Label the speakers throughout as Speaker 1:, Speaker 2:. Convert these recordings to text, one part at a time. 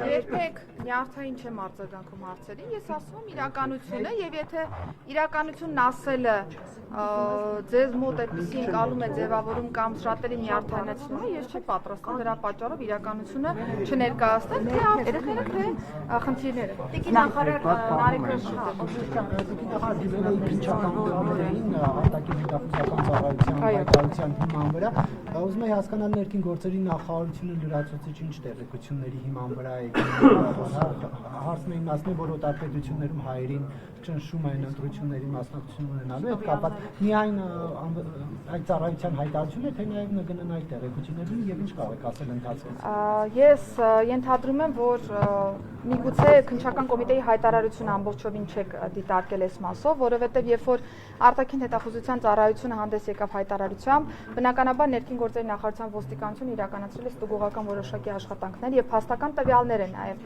Speaker 1: երբեք նյարդային չեմ արձագանքում հարցերին, ես ասում եմ իրականությունը եւ եթե իրականությունն ասելը ձեզ մոտ այդպիսի ընկալում է ձևավորում կամ շատերի նյարդայնացնում է, ես չեմ պատրաստվում դրա պատճառով իրականությունը չներկայացնել, թե երեխները թե խնդիրները։
Speaker 2: Տիկին նախարար Նարեկ
Speaker 3: հայտարարության հիման վրա, ուզում եմ հասկանալ ներքին գործերի նախարարությունը լրացուցիչ ինչ տեղեկությունների հիման վրա է հարցն էին ասում, որ օտարպետություններում հայերին ճնշում են ընտրությունների մասնակցություն ունենալու հետ կապված միայն այդ ծառայության հայտարարությունը, թե նաև կգնան այլ տեղեկություններին եւ ինչ կարող եք ասել ընթացքում։
Speaker 1: Ես ենթադրում եմ, որ միգուցե քննչական կոմիտեի հայտարարությունը ամբողջովին չեք դիտարկել այս մասով, որովհետեւ երբ որ արտաքին հետախուզության ծառայությունը հանդես եկավ հայտարարությամբ, բնականաբար ներքին գործերի նախարարության ոստիկանությունը իրականացրել է ստուգողական որոշակի աշխատանքներ եւ փաստական տվյալներ են նաեւ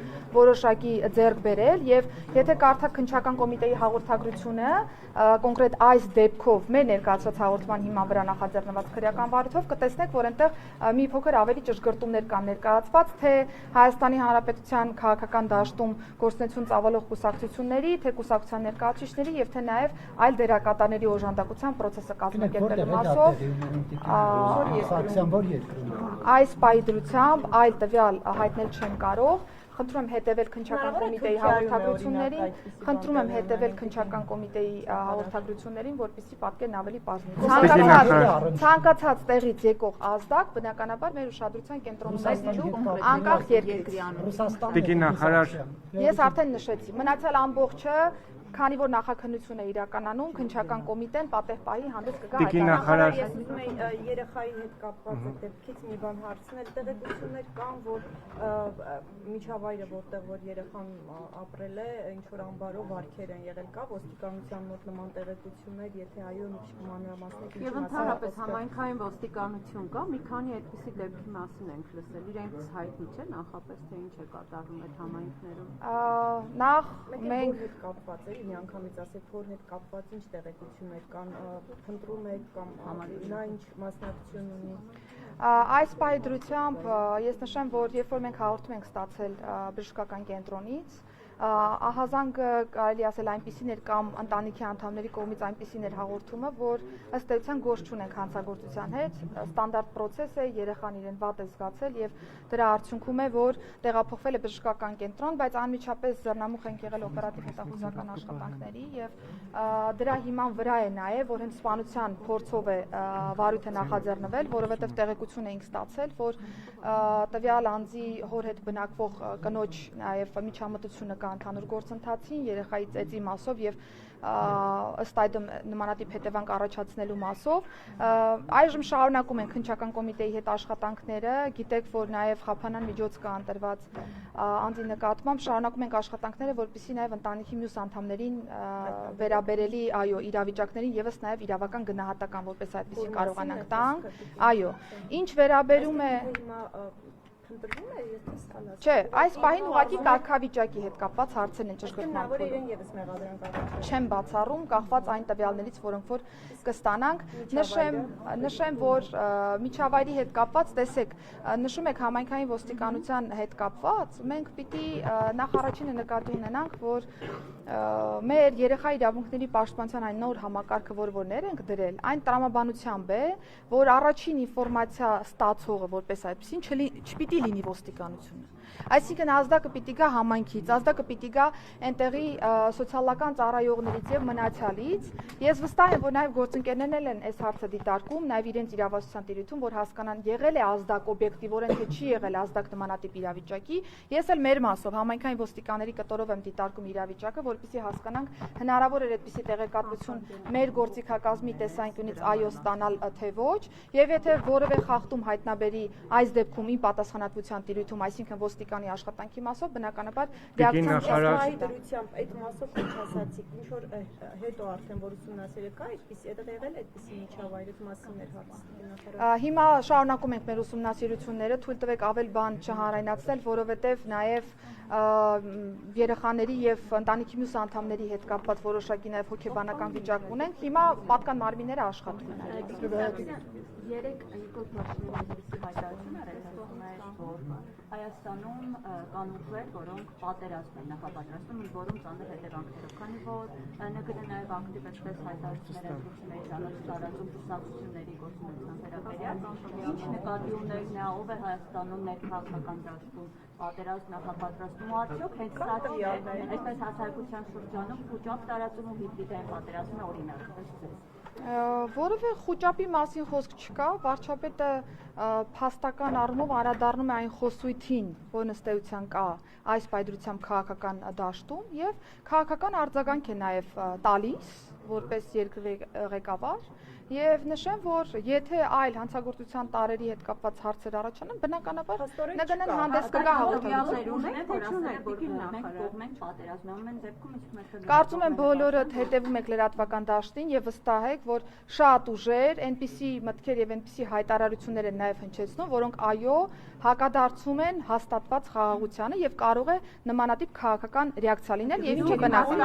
Speaker 1: որոշակի ձեռք բերել եւ եթե կարդաք քննչական կոմիտեի հաղորդագրությունը կոնկրետ այս դեպքով մեր ներկայացված հաղորդման հիման վրա նախաձեռնված քրեական վարույթով կտեսնեք, որ այնտեղ մի փոքր ավելի ճշգրտումներ կան ներկայացված, թե Հայաստանի Հանրապետության քաղաքական դաշտում գործունեություն ծավալող կուսակցությունների, թե կուսակցության ներկայացուցիչների եւ թե նաեւ այլ դերակատարների օժանդակության process-ը կազմակերպելու մասով այս պահի դրությամբ այլ տվյալ հայտնել չեմ կարող։ Խնդրում եմ հետևել քննչական կոմիտեի հաղորդագրություններին, խնդրում եմ հետևել քննչական կոմիտեի հաղորդագրություններին, որպեսզի պատկերն ավելի պարզվի։ Ցանկացած տեղից եկող ազդակ բնականաբար մեր ուշադրության կենտրոնում է լինելու անկախ երկրից։ Ես արդեն նշեցի, մնացել ամբողջը քանի որ նախաքննություն է իրականանում, քննչական կոմիտեն պատեհ պահի հանդես կգա
Speaker 2: հայտարարություն։ Ես ուզում եմ երեխայի հետ կապված դեպքից մի բան հարցնել, տեղեկություններ կան, որ միջավայրը որտեղ որ երեխան ապրել է, ինչ որ ամբարով վարքեր են եղել, կա ոստիկանության մոտ նման տեղեկություններ, եթե այո, մի քիչ մանրամասնեք։
Speaker 4: Եվ ընդհանրապես համայնքային ոստիկանություն կա, մի քանի այդպիսի դեպքի մասին ենք լսել, իրենց հայտնի չէ նախապես թե ինչ է կատարվում այդ համայնքներում։
Speaker 1: Նախ մենք
Speaker 2: կապված է միանգամից ասեք, որ հետ կապված ինչ տեղեկություններ կան, փնտրում եք կամ նա ինչ մասնակցություն ունի։
Speaker 1: Այս պահի դրությամբ ես նշեմ, որ երբ որ մենք հաղորդում ենք ստացել բժշկական կենտրոնից, ահազանգ կարելի ասել այնպիսին էր կամ ընտանիքի անդամների կողմից այնպիսին էր հաղորդումը, որ ըստ էության գործ չունենք հանցագործության հետ, ստանդարտ process է, երեխան իրեն վատ է զգացել եւ դրա արդյունքում է, որ տեղափոխվել է բժշկական կենտրոն, բայց անմիջապես ձեռնամուխ ենք եղել օպերատիվ հետախուզական աշխատանքների եւ դրա հիման վրա է նաեւ, որ հենց սպանության փորձով է վարույթը նախաձեռնվել, որովհետեւ տեղեկություն էինք ստացել, որ տվյալ անձի հոր հետ բնակվող կնոջ նաեւ միջամտությունը կա ընդհանուր գործընթացին, երեխայի ծեծի մասով եւ ըստ այդմ նմանատիպ հետևանք առաջացնելու մասով այժմ շարունակում են քննչական կոմիտեի հետ աշխատանքները, գիտեք, որ նաեւ խափանան միջոց կա ընտրված անձի նկատմամբ, շարունակում ենք աշխատանքները, որպեսզի նաեւ ընտանիքի մյուս անդամներին վերաբերելի, այո, իրավիճակներին եւս նաեւ իրավական գնահատական որպես այդպեսի կարողանանք տանք, այո, ինչ վերաբերում է Չէ, այս պահին ուղղակի կարգավիճակի հետ կապված հարցեր են ճշգրտման։ Չեմ բացառում, կախված այն տվյալներից, որոնք որ կստանանք, նշեմ, որ միջավայրի հետ կապված, տեսեք, նշում եք համայնքային ոստիկանության հետ կապված, մենք պիտի նախ առաջինը նկատի ունենանք, որ մեր երեխայի իրավունքների պաշտպանության այն նոր համակարգը, որ ենք դրել, այն տրամաբանությամբ է, որ առաջին ինֆորմացիա ստացողը որպես այդպեսին չպիտի լինի ոստիկանությունը։ Այսինքն ազդակը պիտի գա համայնքից, ազդակը պիտի գա այնտեղի սոցիալական ծառայողներից եւ մնացյալից։ Ես վստահ եմ, որ նաեւ գործընկերներն են այս հարցը դիտարկում, նաեւ իրենց իրավասության տիրույթում, որ հասկանան եղել է ազդակ օբյեկտիվորեն, թե չի եղել ազդակ նմանատիպ իրավիճակի։ Ես էլ մեր մասով համայնքային ոստիկանների կտորով եմ դիտարկում իրավիճակը, որպեսզի հասկանանք հնարավոր է այդպիսի տեղեկատվություն մեր գործիքակազմի տեսանկյունից այո ստանալ թե ոչ, եւ եթե որևէ խախտում հայտնաբերի այս դեպքում ի պատասխանատվության տիրույթում, այսինքն ոստիկանի աշխատանքի մասով, բնականաբար
Speaker 2: ռեակցիան դրությամբ այդ մասով ինչ ասացիք, ինչ որ հետո արդեն որ ուսումնասիրել կա այդպիսի, դա եղել այդպիսի միջավայր այդ մասին էր հարցը։
Speaker 1: Հիմա շարունակում ենք մեր ուսումնասիրությունները, թույլ տվեք ավել բան չհանրայնացնել, որովհետև նաև երեխաների եւ ընտանիքի մյուս անդամների հետ կապված որոշակի նաև հոգեբանական վիճակ ունենք։ Հիմա պատկան մարմինները աշխատում են։
Speaker 5: Երեք Իգոր Փաշինյանի հայտարարություն արել է, որ Հայաստանում կան ուժեր, որոնք պատերազմ են նախապատրաստում, որում ծանր հետևանքներով, քանի որ ՆԳ-ն նաև ակտիվ էպես հայտարարություններ են ցույց տալիս տարածում կուսակցությունների գործունեության վերաբերյալ, ինչ նկատի ուներ նա, ով է Հայաստանում ներքաղաքական դաշտում պատերազմ նախապատրաստում, արդյոք հենց սա չի այսպես հասարակության շրջանում խոճապ տարածում ու հիբրիդային պատերազմը օրինակ ըստ
Speaker 1: Որևէ խոճապի մասին խոսք չկա, վարչապետը փաստական առումով անդրադառնում է այն խոսույթին, որ ըստ էության կա այս պայծրությամբ քաղաքական դաշտում եւ քաղաքական արձագանք է նաեւ տալիս որպես երկրի ղեկավար եւ նշեմ, որ եթե այլ հանցագործության տարերի հետ կապված հարցեր առաջանան, բնականաբար ՆԳ-ն հանդես կգա հաղորդագրություն։ Կարծում եմ բոլորը հետևում եք լրատվական դաշտին եւ վստահ եք, որ շատ ուժեր, այնպիսի մտքեր եւ այնպիսի հայտարարություններ են նաեւ հնչեցնում, որոնք այո, հակադարձում են հաստատված խաղաղությանը եւ կարող է նմանատիպ քաղաքական ռեակցիա լինել եւ ինչի բնական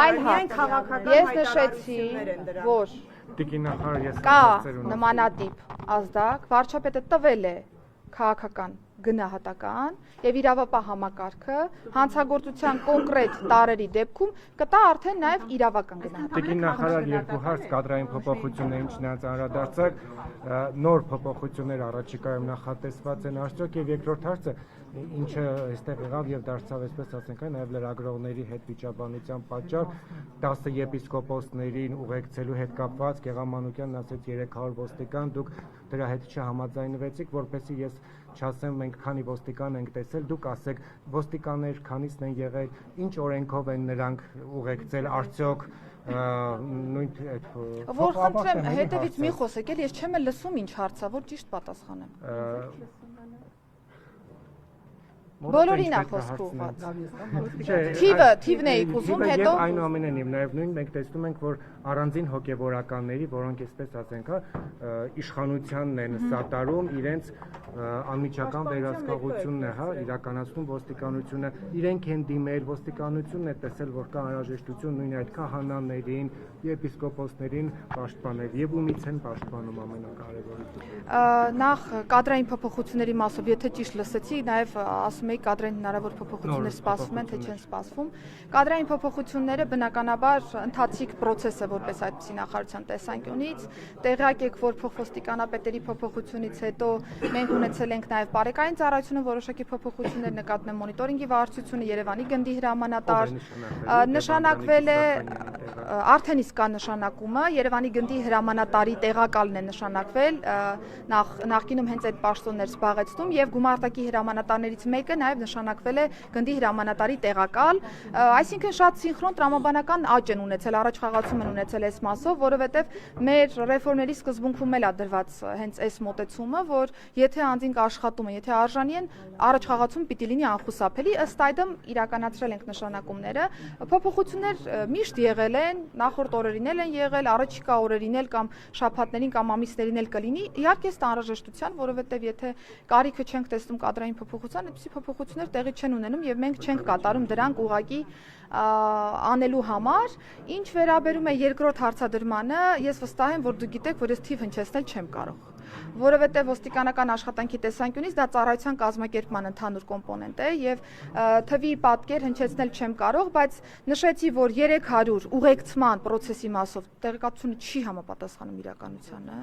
Speaker 1: այլ քաղաքական ես նշեցի որ կա նմանատիպ ազդակ, վարչապետը տվել է քաղաքական գնահատական եւ իրավապահ համակարգը հանցագործության կոնկրետ տարերի դեպքում կտա արդեն նաեւ իրավական գնահատական։
Speaker 6: Տիկին նախարար երկու հարց կադրային փոփոխություններին չնայած անդրադարձակ նոր փոփոխություններ առաջիկայում նախատեսված են արդյոք եւ երկրորդ հարցը ինչը այստեղ եղավ եւ դարձավ այսպես ասենք նաեւ լրագրողների հետ վիճաբանության պատճառ 10 եպիսկոպոսներին ուղեկցելու հետ կապված Գեղամանուկյանն ասեց 300 ոստիկան դուք դրա հետ չհամաձայնվեցիք որպեսզի ես չասեմ մենք քանի ոստիկան ենք տեսել դուք ասեք ոստիկաններ քանիսն են եղել ինչ օրենքով են նրանք ուղեկցել արդյոք նույն
Speaker 1: որ խնդրեմ հետևից մի խոսեք էլ ես չեմ լսում ինչ հարցա որ ճիշտ պատասխանեմ Բոլորին է խոսք ուղղված։ Թիվն էիք ուզում, հետո
Speaker 6: այնուամենայնիվ նաև նույն մենք տեսնում ենք, որ առանձին հոգևորականների, որոնք այսպես ասենք, իշխանությանն են սատարում, իրենց անմիջական վերահսկողությունն է, իրականացնում ոստիկանությունը, իրենք են դիմել, ոստիկանությունն է տեսել, որ կա անհրաժեշտություն նույն այդ քահանաներին, եպիսկոպոսներին պաշտպանել, եւ ումից են պաշտպանում ամենակարևորը։
Speaker 1: Նախ կադրային փոփոխությունների մասով, եթե ճիշտ լսեցի, նաև ասում եք կադրային հնարավոր փոփոխություններ սպասվում են, թե չեն սպասվում։ Կադրային փոփոխությունները բնականաբար ընթացիկ process է որպես այդպիսի նախարարության տեսանկյունից։ Տեղյակ եք, որ փոխոստիկանապետերի փոփոխությունից հետո մենք ունեցել ենք նաև բարեկային ծառայությունը որոշակի փոփոխություններ նկատն է մոնիտորինգի վարչությունը, Երևանի գնդի հրամանատար նշանակվել է արդեն իսկ կա նշանակումը, Երևանի գնդի հրամանատարի տեղակալն է նշանակվել, նախկինում հենց այդ պաշտոններ զբաղեցնում եւ գումարտակի հրամանատարներից մեկը նաև նշանակվել է գնդի հրամանատարի տեղակալ, այսինքն շատ սինխրոն տրամաբանական աճ են ունեցել, առաջխաղացում են ունեցել այս մասով, որովհետեւ մեր ռեֆորմների սկզբունքում էլ է դրված հենց այս մոտեցումը, որ եթե անձին կաշխատում են, եթե արժանի են, առաջխաղացում պիտի լինի անխուսափելի, ըստ այդմ իրականացրել ենք նշանակումները, փոփոխություններ միշտ եղել են, նախորդ օրերին էլ են եղել, առաջիկա օրերին էլ կամ շաբաթներին կամ ամիսներին էլ կլինի, իհարկե ըստ անհրաժեշտության, որովհետեւ եթե կարիքը չենք տեսնում կադրային փոփոխության, այդպիսի փոփոխություններ տեղի չեն ունենում եւ մենք չենք կատարում դրանք ուղղակի անելու համար, ինչ վերաբերում է երկրորդ հարցադրմանը, ես վստահ եմ, որ դուք գիտեք, որ ես թիվ հնչեցնել չեմ կարող որովհետև ոստիկանական աշխատանքի տեսանկյունից դա ծառայության կազմակերպման ընդհանուր կոմպոնենտ է եւ թվի պատկեր հնչեցնել չեմ կարող, բայց նշեցի, որ 300 ուղեկցման process-ի մասով տեղեկատվությունը չի համապատասխանում իրականությանը։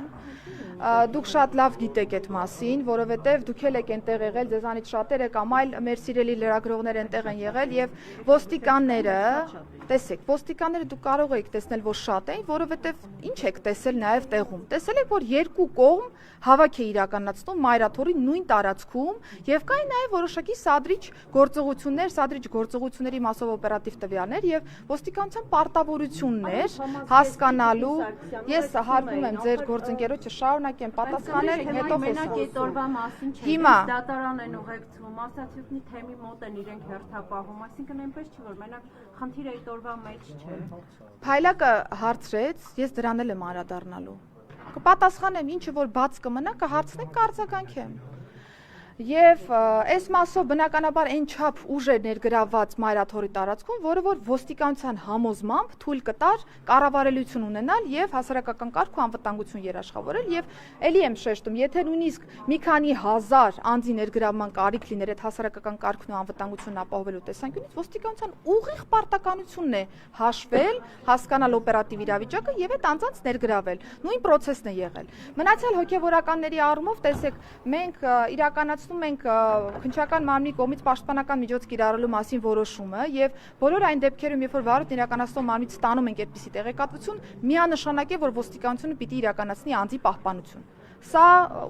Speaker 1: Դուք շատ լավ գիտեք այդ մասին, որովհետև դուք էլ եք այնտեղ եղել, ձեզանից շատերը կամ այլ մեր սիրելի լրագրողներ այնտեղ են եղել եւ ոստիկանները տեսեք, ոստիկանները դուք կարող եք տեսնել, որ շատ են, որովհետև ինչ եք տեսել նաև տեղում։ Տեսել եք, որ երկու կողմ հավաք է իրականացնում մայրաթորի նույն տարածքում եւ կային նաև որոշակի սադրիչ գործողությունների մասով օպերատիվ տվյալներ եւ ոստիկանության պարտավորություններ հասկանալու ես հարգում եմ ձեր գործընկերոջը շարունակեմ պատասխանել հետո խոսեմ։ Հիմա
Speaker 4: դատարան են ուղեկցվում, մասնաճյուղի թեմի մոտ են իրենք հերթապահում, այսինքն այնպես չի որ մենակ խնդիրը այդ օրվա մեջ չէ։
Speaker 1: Փայլակը հարցրեց, ես դրան էլ եմ անդրադառնալու։ Կպատասխանեմ, ինչը որ բաց կմնա, կհարցնեք, կարձագանքեմ։ Եվ այս մասով բնականաբար այն չափ ուժ է ներգրավված մայրաթորի տարածքում, որը որ ոստիկանության համոզմամբ թույլ կտար կառավարելություն ունենալ եւ հասարակական կարգ ու անվտանգություն երաշխավորել եւ ելի եմ շեշտում, եթե նույնիսկ մի քանի հազար անձի ներգրավման կարիք լիներ այդ հասարակական կարգն ու անվտանգությունն ապահովելու տեսանկյունից, ոստիկանության ուղիղ պարտականությունն է հաշվել, հասկանալ օպերատիվ իրավիճակը եւ այդ անձանց ներգրավել։ Նույն process-ն է եղել։ Մնացյալ հոգեվորականների առումով տեսեք, մենք իրականացնում ենք քննչական մարմնի կողմից պաշտպանական միջոց կիրառելու մասին որոշումը եւ բոլոր այն դեպքերում, երբ որ վարույթ իրականացնող մարմնից ստանում ենք այդպիսի տեղեկատվություն, միանշանակ է, որ ոստիկանությունը պիտի իրականացնի անձի պահպանություն։ Սա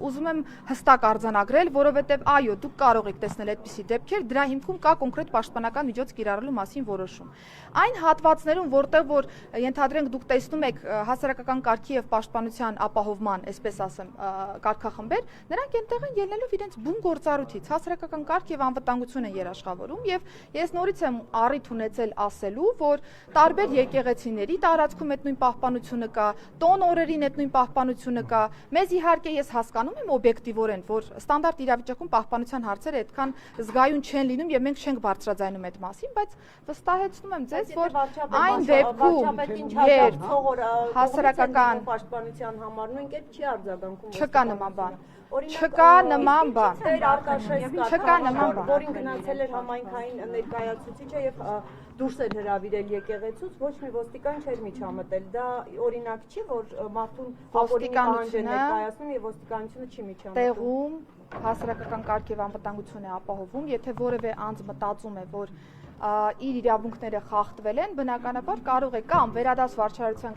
Speaker 1: ուզում եմ հստակ արձանագրել, որովհետև այո, դուք կարող եք տեսնել այդպիսի դեպքեր, դրա հիմքում կա կոնկրետ պաշտպանական միջոց կիրառելու մասին որոշում։ Այն հատվածներում, որտեղ որ ենթադրենք դուք տեսնում եք հասարակական կարգի եւ պաշտպանության ապահովման, այսպես ասեմ, կարգախմբեր, նրանք այնտեղ են ելնելով իրենց բուն գործառույթից, հասարակական կարգ եւ անվտանգություն են երաշխավորում եւ ես նորից եմ առիթ ունեցել ասելու, որ տարբեր եկեղեցիների տարածքում այդ նույն պահպանությունը կա, տոն օրերին այդ նույն պահպանությունը կա, մեզ իհարկե ես հասկանում եմ օբյեկտիվորեն, որ ստանդարտ իրավիճակում պահպանության հարցերը այդքան զգայուն չեն լինում եւ մենք չենք բարձրաձայնում այդ մասին, բայց վստահեցնում եմ ձեզ, որ այն դեպքում, երբ հասարակական
Speaker 2: պաշտպանության համար նույն կերպ չի արձագանքում
Speaker 1: չկա նման բան։ Չկա նման բան։
Speaker 2: Չկա նման բան, որին գնացել էր համայնքային ներկայացուցիչը եւ դուրս էր հրավիրել եկեղեցուց, ոչ մի ոստիկան չէր միջամտել։ Դա օրինակ չի, որ մարդուն
Speaker 1: ոստիկանությունը
Speaker 2: ներկայացնում եւ ոստիկանությունը չի միջամտում։
Speaker 1: Տեղում հասարակական կարգ եւ անվտանգություն է ապահովում, եթե որևէ անձ մտածում է, որ իր իրավունքները խախտվել են, բնականաբար կարող է կամ վերադաս վարչարարության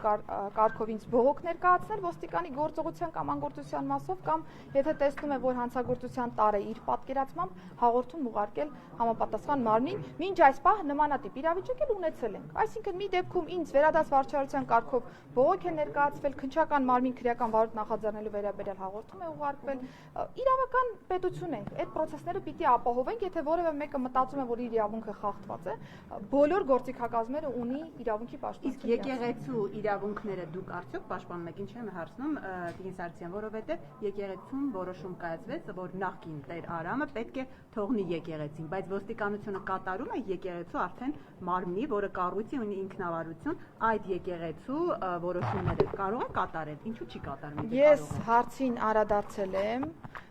Speaker 1: կարգով ինձ բողոք ներկայացնել ոստիկանի գործողության կամ անգործության մասով, կամ եթե տեսնում է, որ հանցագործության տար է իր պատկերացմամբ, հաղորդում ուղարկել համապատասխան մարմնին, մինչ այս պահ նմանատիպ իրավիճակ էլ ունեցել ենք։ Այսինքն մի դեպքում ինձ վերադաս վարչարարության կարգով բողոք է ներկայացվել, քննչական մարմին քրեական վարույթ նախաձեռնելու վերաբերյալ հաղորդում է ուղարկվել։ Իրավական պետություն ենք, այդ process-ները պիտի ապահովենք, եթե որևէ մեկը մտածում է, որ իր իրավունքը խախտված է, բոլոր գործիքակազմերը ունի իրավունքի պաշտպանություն։
Speaker 4: Իսկ եկեղեցու իրավունքները դուք արդյոք պաշտպանում եք, ինչ եմ հարցնում Տինսարցյան, որովհետև եկեղեցում որոշում կայացվեց, որ նախկին Տեր Արամը պետք է թողնի եկեղեցին, բայց ոստիկանությունը կատարում է եկեղեցու արդեն մարմնի, որը կառույցի ունի ինքնավարություն, այդ եկեղեցու որոշումները կարող է կատարել, ինչու չի կատարում։
Speaker 1: Ես հարցին անդրադարձել եմ։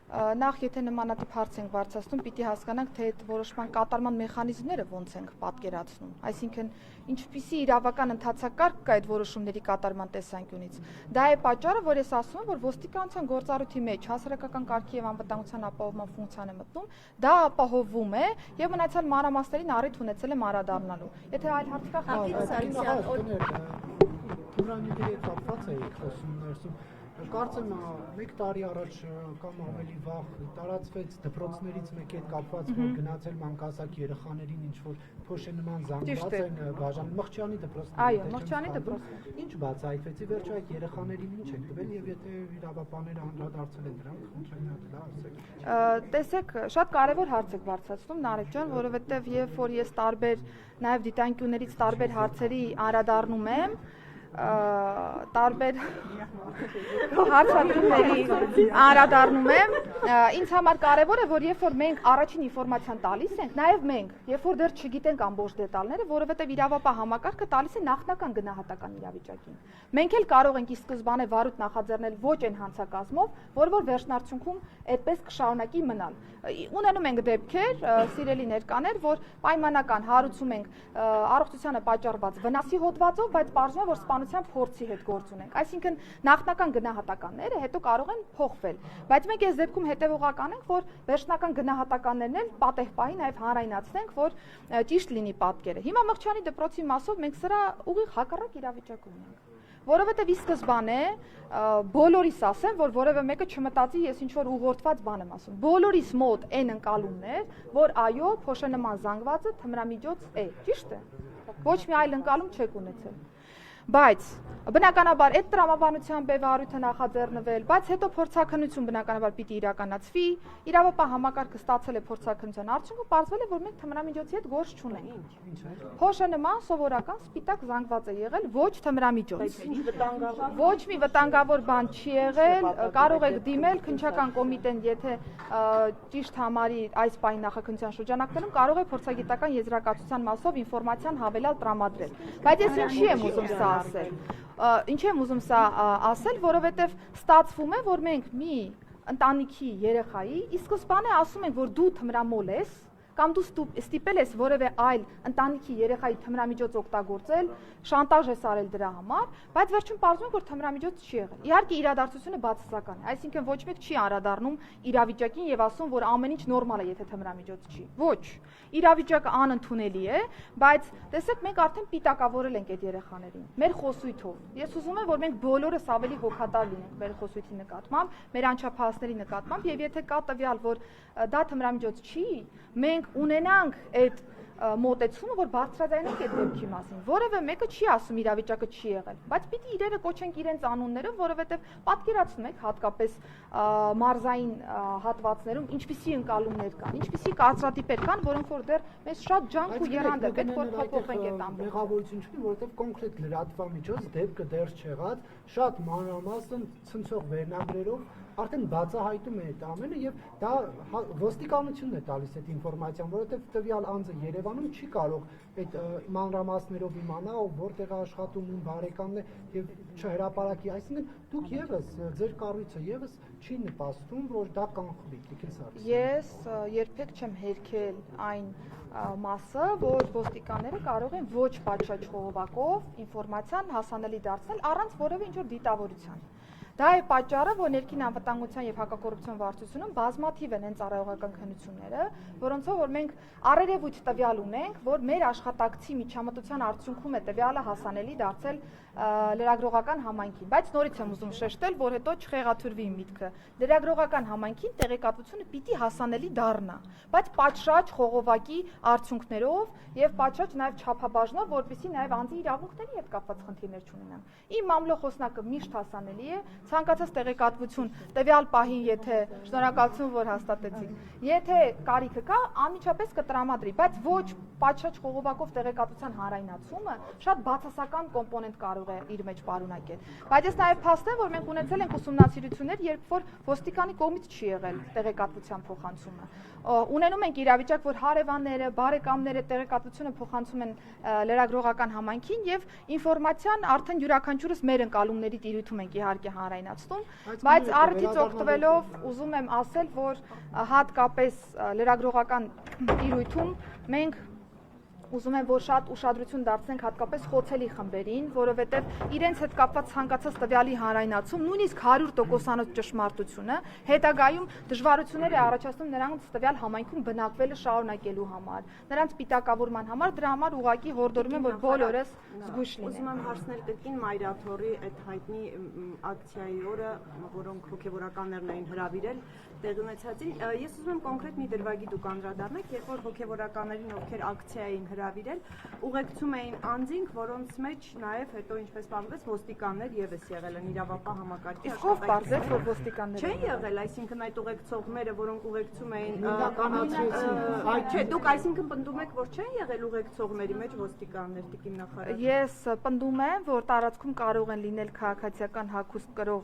Speaker 1: Նախ եթե նմանատիպ հարց ենք բարձրացնում, պիտի հասկանանք, թե այդ որոշման կատարման մեխանիզմները ոնց ենք պատկերացնում, այսինքն ինչպիսի իրավական ընթացակարգ կա այդ որոշումների կատարման տեսանկյունից։ Դա է պատճառը, որ ես ասում եմ, որ ոստիկանության գործառույթի մեջ հասարակական կարգի եւ անվտանգության ապահովման ֆունկցիան է մտնում, դա ապահովում է եւ մնացյալ մանրամասներին առիթ ունեցել եմ անդրադառնալու։ Եթե այլ հարց կա,
Speaker 3: Կարծեմ 1 տարի առաջ կամ ավելի վաղ տարածվեց դպրոցներից մեկի հետ կապված, որ գնացել մանկասակ երեխաներին ինչ որ փոշենման զանգված են բաժան Մղճյանի դպրոցը։
Speaker 1: Այո, Մղճյանի դպրոցը։
Speaker 3: Ինչ բացահայտվեցի, վերջո այդ երեխաներին ինչ են տվել եւ եթե իրավաբանները անդրադարձել են դրանք, խնդրեմ դա ասեք։
Speaker 1: Տեսեք, շատ կարևոր հարց եք բարձրացնում Նարեկ ջան, որովհետեւ երբ որ ես տարբեր նաեւ դիտանկյուններից տարբեր հարցերի անդրադառնում եմ, տարբեր հարցադրումների անդրադառնում եմ, ինձ համար կարևոր է, որ երբ որ մենք առաջին ինֆորմացիան տալիս ենք, նաև մենք, երբ որ դեռ չգիտենք ամբողջ դետալները, որովհետև իրավապահ համակարգը տալիս է նախնական գնահատական իրավիճակին։ Մենք էլ կարող ենք ի սկզբանե վարույթ նախաձեռնել ոչ այն հանցակազմով, որ վերջնարդյունքում այդպես կշարունակի մնալ։ Ունենում ենք դեպքեր, սիրելի ներկաներ, որ պայմանական հարուցում ենք առողջությանը պատճառված վնասի հոդվածով, բայց պարզվում է, որ սպանության փորձի հետ գործ ունենք։ Այսինքն նախնական գնահատականները հետո կարող են փոխվել, բայց մենք այս դեպքում հետևողական ենք, որ վերջնական գնահատականներն էլ պատեհ պահի նաև հանրայնացնենք, որ ճիշտ լինի պատկերը։ Հիմա Մղճյանի դպրոցի մասով մենք սրա ուղիղ հակառակ իրավիճակ ունենք, որովհետև ի սկզբանե բոլորիս ասեմ, որ որևէ մեկը չմտածի ես ինչ որ ուղղորդված բան եմ ասում։ Բոլորիս մոտ այն ընկալումներ, որ այո, փոշենման զանգվածը թմրամիջոց է, ճիշտ է։ Ոչ մի այլ ընկալում չեք ունեցել։ Բայց բնականաբար այդ տրամաբանության բևարույթը նախաձեռնվել, բայց հետո փորձաքննություն բնականաբար պիտի իրականացվի, իրավապահ համակարգը ստացել է փորձաքննության արդյունքը, պարզվել է, որ մենք թմրամիջոցի հետ գործ չունենք։ Փոշը նման սովորական սպիտակ զանգված է եղել, ոչ թմրամիջոց։ Ոչ մի վտանգավոր բան չի եղել, կարող եք դիմել քննչական կոմիտեն, եթե ճիշտ համարի այս պահի նախաքննության շրջանակներում կարող է փորձագիտական եզրակացության մասով ինֆորմացիան հավելյալ տրամադրել։ Բայց ես ինչի եմ ուզում սա ասել։ Ինչ եմ ուզում սա ասել, որովհետև ստացվում է, որ մենք մի ընտանիքի երեխայի ի սկզբանե ասում ենք, որ դու թմրամոլ ես, կամ դու ստիպել ես որևէ այլ ընտանիքի երեխայի թմրամիջոց օգտագործել, շանտաժ ես արել դրա համար, բայց վերջում պարզվում է, որ թմրամիջոց չի եղել։ Իհարկե իրադարձությունը բացասական է, այսինքն ոչ մեկ չի անդրադառնում իրավիճակին եւ ասում, որ ամեն ինչ նորմալ է, եթե թմրամիջոց չի։ Ոչ, իրավիճակը անընդունելի է, բայց տեսեք, մենք արդեն պիտակավորել ենք այդ երեխաներին մեր խոսույթով։ Ես ուզում եմ, որ մենք բոլորս ավելի հոգատար լինենք մեր խոսույթի նկատմամբ, մեր անչափահասների նկատմամբ, եւ եթե կա տվյալ, որ դա թմրամիջոց չի, մենք ունենանք այդ մոտեցումը, որ բարձրաձայնենք այդ դեպքի մասին։ Որևէ մեկը չի ասում իրավիճակը չի եղել, բայց պիտի իրերը կոչենք իրենց անուններով, որովհետև պատկերացնում եք հատկապես մարզային հատվածներում ինչպիսի ընկալումներ կան, ինչպիսի կարծրատիպեր կան, որոնք որ դեռ մեզ շատ ջանք ու եռանդ է, պետք որ փոփոխենք այդ ամբողջը։
Speaker 3: Մեղավորություն չունի, որովհետև կոնկրետ լրատվամիջոց դեպքը դեռ չեղած, շատ մանրամասն ցնցող վերնագրերով արդեն բացահայտում է այդ ամենը եւ դա ոստիկանությունն է տալիս այդ ինֆորմացիան, որովհետեւ տվյալ անձը Երևանում չի կարող այդ մանրամասներով իմանալ, որտեղ է աշխատում, ում բարեկամն է եւ չհրապարակի, այսինքն դուք եւս ձեր կառույցը եւս չի նպաստում, որ դա կանխվի, Տիկին Սարգսյան։
Speaker 1: Ես երբեք չեմ հերքել այն մասը, որ ոստիկանները կարող են ոչ պատշաճ խողովակով ինֆորմացիան հասանելի դարձնել առանց որևէ ինչ-որ դիտավորության։ Դա է պատճառը, որ ներքին անվտանգության եւ հակակոռուպցիոն վարչությունում բազմաթիվ են ծառայողական քննությունները, որոնցով որ մենք առերևույթ տվյալ ունենք, որ մեր աշխատակցի միջամտության արդյունքում է տվյալը հասանելի դարձել լրագրողական համայնքին, բայց նորից եմ ուզում շեշտել, որ հետո չխեղաթյուրվի միտքը։ Լրագրողական համայնքին տեղեկատվությունը պիտի հասանելի դառնա, բայց պատշաճ խողովակի արդյունքներով եւ պատշաճ նաեւ չափաբաժնով, որպեսզի նաեւ անձի իրավունքների հետ կապված խնդիրներ չունենան։ Իմ մամլոխոսնակը միշտ հասանելի է, ցանկացած տեղեկատվություն տվյալ պահին, եթե շնորհակալություն, որ հաստատեցիք, եթե կարիքը կա, անմիջապես կտրամադրի, բայց ոչ պատշաճ խողովակով տեղեկատվության հանրայնացումը շատ բացասական կոմպոնենտ կարող է իր մեջ պարունակել։ Բայց ես նաև փաստեմ, որ մենք ունեցել ենք ուսումնասիրություններ, երբ որ ոստիկանի կողմից չի եղել տեղեկատվության փոխանցումը։ Ունենում ենք իրավիճակ, որ հարևանները, բարեկամները տեղեկատվությունը փոխանցում են լրագրողական համայնքին եւ ինֆորմացիան արդեն յուրաքանչյուրս մեր ընկալումների տիրույթում ենք իհարկե հանրայնացնում, բայց առիթից օգտվելով ուզում եմ ասել, որ հատկապես լրագրողական տիրույթում մենք ուզում եմ, որ շատ ուշադրություն դարձնենք հատկապես խոցելի խմբերին, որովհետև իրենց հետ կապված ցանկացած տվյալի հանրայնացում, նույնիսկ 100%-անոց ճշմարտությունը հետագայում դժվարություններ է առաջացնում նրանց տվյալ համայնքում բնակվելը շարունակելու համար, նրանց պիտակավորման համար, դրա համար ուղղակի հորդորում եմ, որ բոլորս զգույշ լինենք։
Speaker 2: Ուզում եմ հարցնել կրկին Մայրաթորի այդ հայտնի ակցիայի օրը, որոնք հոգևորականներն էին հրավիրել, տեղի ունեցածին, ես ուզում եմ կոնկրետ մի դրվագի դուք անդրադառնաք, երբ որ հոգևորականներին, ովքեր ակցիային հրավիրել, ուղեկցում էին անձինք, որոնց մեջ նաև հետո ինչպես պարզվեց ոստիկաններ եւս եղել են իրավապահ համակարգի
Speaker 1: Իսկ ով պարզեց, որ ոստիկաններ
Speaker 2: չեն եղել, այսինքն այդ ուղեկցողները, որոնք ուղեկցում էին,
Speaker 3: Չէ,
Speaker 2: դուք այսինքն պնդում եք, որ չեն եղել ուղեկցողների մեջ ոստիկաններ, Տիկին նախարար։
Speaker 1: Ես պնդում եմ, որ տարածքում կարող են լինել քաղաքացիական հագուստ կրող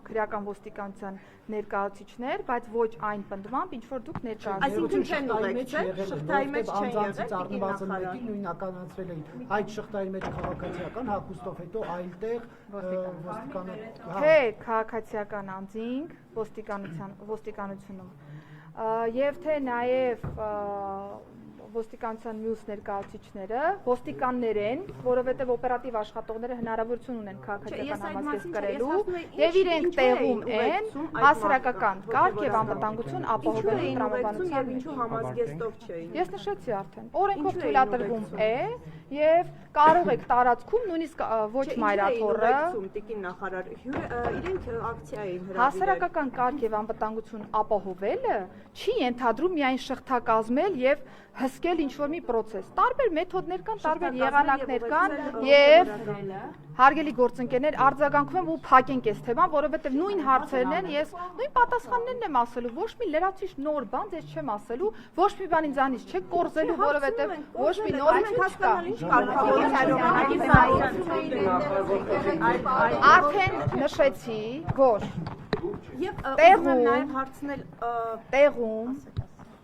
Speaker 1: քրեական ոստիկանության ներկայացուցիչներ, բայց ոչ այն պնդմամբ, ինչ որ դուք ներկայացնում
Speaker 2: Այսինքն չեն ուղեկցել, շղթայի մեջ չեն եղել, Տիկին նախարար։
Speaker 3: Նույնականացրել էին այդ շղթայի մեջ քաղաքացիական հագուստով, հետո այլտեղ ոստիկանը
Speaker 1: թե քաղաքացիական անձինք ոստիկանությունում եւ թե նաեւ ոստիկանության մյուս ներկայացուցիչները ոստիկաններ են, որովհետև օպերատիվ աշխատողները հնարավորություն ունեն քաղաքացիական համազգեստ կրելու եւ իրենք տեղում են հասարակական կարգ եւ անվտանգություն ապահովելու տրամաբանության
Speaker 2: ինչու համազգեստով չէին։
Speaker 1: Ես նշեցի արդեն, օրենքով թույլատրվում է եւ կարող եք տարածքում նույնիսկ ոչ Մայրաթորը
Speaker 2: Տիկին նախարար, իրենք ակցիա էին հրավիրել։
Speaker 1: Հասարակական կարգ եւ անվտանգություն ապահովելը չի ենթադրում միայն շղթա կազմել եւ հսկել բժշկել ինչ-որ մի process։ Տարբեր մեթոդներ կան, տարբեր եղանակներ կան եւ հարգելի գործընկերներ, արձագանքում եմ ու փակենք այս թեման, որովհետեւ նույն հարցերն են, ես նույն պատասխաններն եմ ասելու, ոչ մի լրացուցիչ նոր բան ձեզ չեմ ասելու, ոչ մի բան ինձանից չեք կորզելու, որովհետեւ ոչ մի նորից չկա։ Արդեն նշեցի, որ տեղում